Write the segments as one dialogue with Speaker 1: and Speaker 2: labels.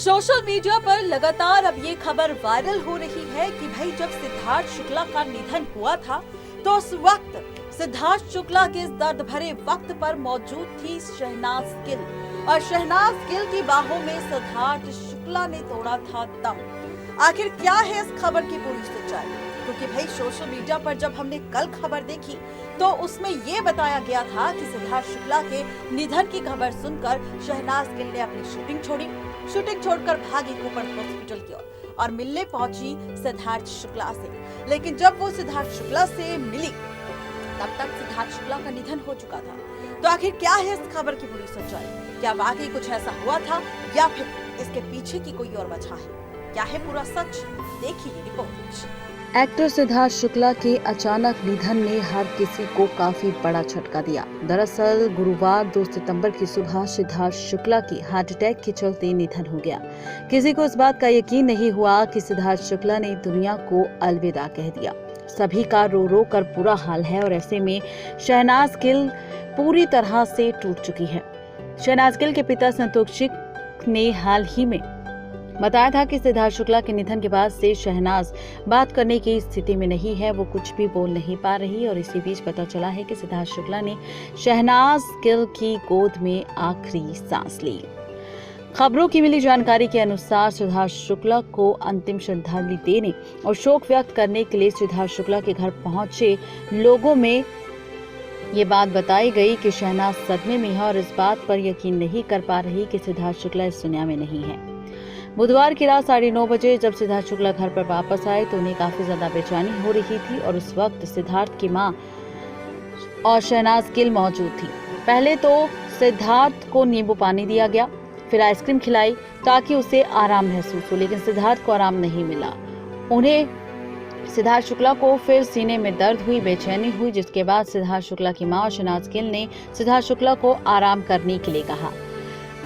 Speaker 1: Social media पर लगातार अब ये खबर वायरल हो रही है कि भाई जब सिद्धार्थ शुक्ला का निधन हुआ था तो उस वक्त सिद्धार्थ शुक्ला के इस दर्द भरे वक्त पर मौजूद थी शहनाज गिल और शहनाज गिल की बाहों में सिद्धार्थ शुक्ला ने तोड़ा था दम। आखिर क्या है इस खबर की पूरी सच्चाई? क्योंकि भाई सोशल मीडिया पर जब हमने कल खबर देखी तो उसमें ये बताया गया था कि सिद्धार्थ शुक्ला के निधन की खबर सुनकर शहनाज गिल ने अपनी शूटिंग छोड़कर भागी कूपर हॉस्पिटल की ओर और मिलने पहुंची सिद्धार्थ शुक्ला से। लेकिन जब वो सिद्धार्थ शुक्ला से मिली तब तक सिद्धार्थ शुक्ला का निधन हो चुका था। तो आखिर क्या है इस खबर की पूरी सच्चाई? क्या वाकई कुछ ऐसा हुआ था या फिर इसके पीछे की कोई और वजह है? क्या है पूरा सच? देखिए रिपोर्ट।
Speaker 2: एक्टर सिद्धार्थ शुक्ला के अचानक निधन ने हर किसी को काफी बड़ा झटका दिया। दरअसल गुरुवार 2 सितंबर की सुबह सिद्धार्थ शुक्ला की हार्ट अटैक के चलते निधन हो गया। किसी को इस बात का यकीन नहीं हुआ कि सिद्धार्थ शुक्ला ने दुनिया को अलविदा कह दिया। सभी का रो रो कर बुरा हाल है और ऐसे में शहनाज गिल पूरी तरह से टूट चुकी है। शहनाज गिल के पिता संतोष ने हाल ही में बताया था कि सिद्धार्थ शुक्ला के निधन के बाद से शहनाज बात करने की स्थिति में नहीं है, वो कुछ भी बोल नहीं पा रही और इसी बीच पता चला है कि सिद्धार्थ शुक्ला ने शहनाज गिल की गोद में आखिरी सांस ली। खबरों की मिली जानकारी के अनुसार सिद्धार्थ शुक्ला को अंतिम श्रद्धांजलि देने और शोक व्यक्त करने के लिए सिद्धार्थ शुक्ला के घर पहुंचे लोगों में ये बात बताई गई कि शहनाज सदमे में है और इस बात पर यकीन नहीं कर पा रही कि सिद्धार्थ शुक्ला इस दुनिया में नहीं है। बुधवार की रात 9:30 बजे जब सिद्धार्थ शुक्ला घर पर वापस आए तो उन्हें काफी ज्यादा बेचैनी हो रही थी और उस वक्त सिद्धार्थ की मां और शहनाज गिल मौजूद थी। पहले तो सिद्धार्थ को नींबू पानी दिया गया, फिर आइसक्रीम खिलाई ताकि उसे आराम महसूस हो, लेकिन सिद्धार्थ को आराम नहीं मिला। सिद्धार्थ शुक्ला को फिर सीने में दर्द हुई, बेचैनी हुई, जिसके बाद सिद्धार्थ शुक्ला की मां और शहनाज गिल ने सिद्धार्थ शुक्ला को आराम करने के लिए कहा।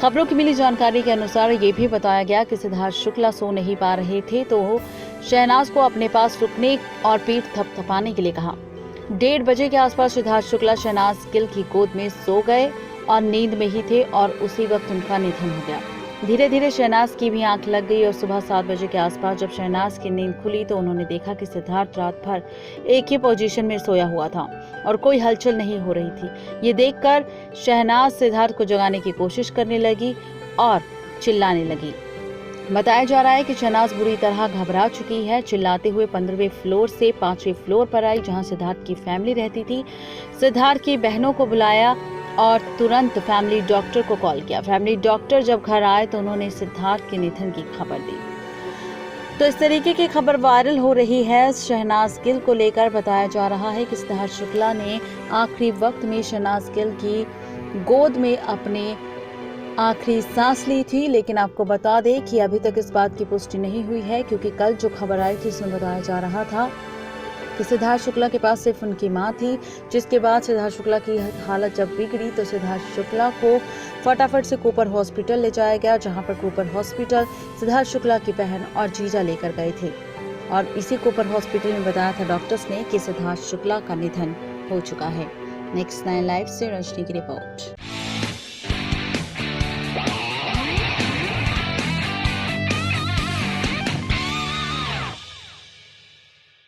Speaker 2: खबरों की मिली जानकारी के अनुसार ये भी बताया गया कि सिद्धार्थ शुक्ला सो नहीं पा रहे थे तो शहनाज को अपने पास रुकने और पीठ थपथपाने के लिए कहा। 1:30 बजे के आसपास सिद्धार्थ शुक्ला शहनाज गिल की गोद में सो गए और नींद में ही थे और उसी वक्त उनका निधन हो गया। धीरे धीरे शहनाज की भी आंख लग गई और सुबह 7 बजे के आसपास जब शहनाज की नींद खुली तो उन्होंने देखा कि सिद्धार्थ रात भर एक ही पोजीशन में सोया हुआ था और कोई हलचल नहीं हो रही थी। ये देखकर शहनाज सिद्धार्थ को जगाने की कोशिश करने लगी और चिल्लाने लगी। बताया जा रहा है कि शहनाज बुरी तरह घबरा चुकी है। चिल्लाते हुए 15वें फ्लोर से 5वें फ्लोर पर आई जहाँ सिद्धार्थ की फैमिली रहती थी। सिद्धार्थ की बहनों को बुलाया और तुरंत फैमिली डॉक्टर को कॉल किया। फैमिली डॉक्टर जब घर आए तो उन्होंने सिद्धार्थ के निधन की खबर दी। तो इस तरीके की खबर वायरल हो रही है। शहनाज गिल को लेकर बताया जा रहा है कि सिद्धार्थ शुक्ला ने आखिरी वक्त में शहनाज गिल की गोद में अपने आखिरी सांस ली थी, लेकिन आपको बता दें कि अभी तक इस बात की पुष्टि नहीं हुई है, क्योंकि कल जो खबर आई थी उसमें बताया जा रहा था कि सिद्धार्थ शुक्ला के पास सिर्फ उनकी मां थी, जिसके बाद सिद्धार्थ शुक्ला की हालत जब बिगड़ी तो सिद्धार्थ शुक्ला को फटाफट से कूपर हॉस्पिटल ले जाया गया, जहां पर कूपर हॉस्पिटल सिद्धार्थ शुक्ला की बहन और जीजा लेकर गए थे और इसी कूपर हॉस्पिटल में बताया था डॉक्टर्स ने कि सिद्धार्थ शुक्ला का निधन हो चुका है। नेक्स्ट 9 लाइव से रजनी की रिपोर्ट।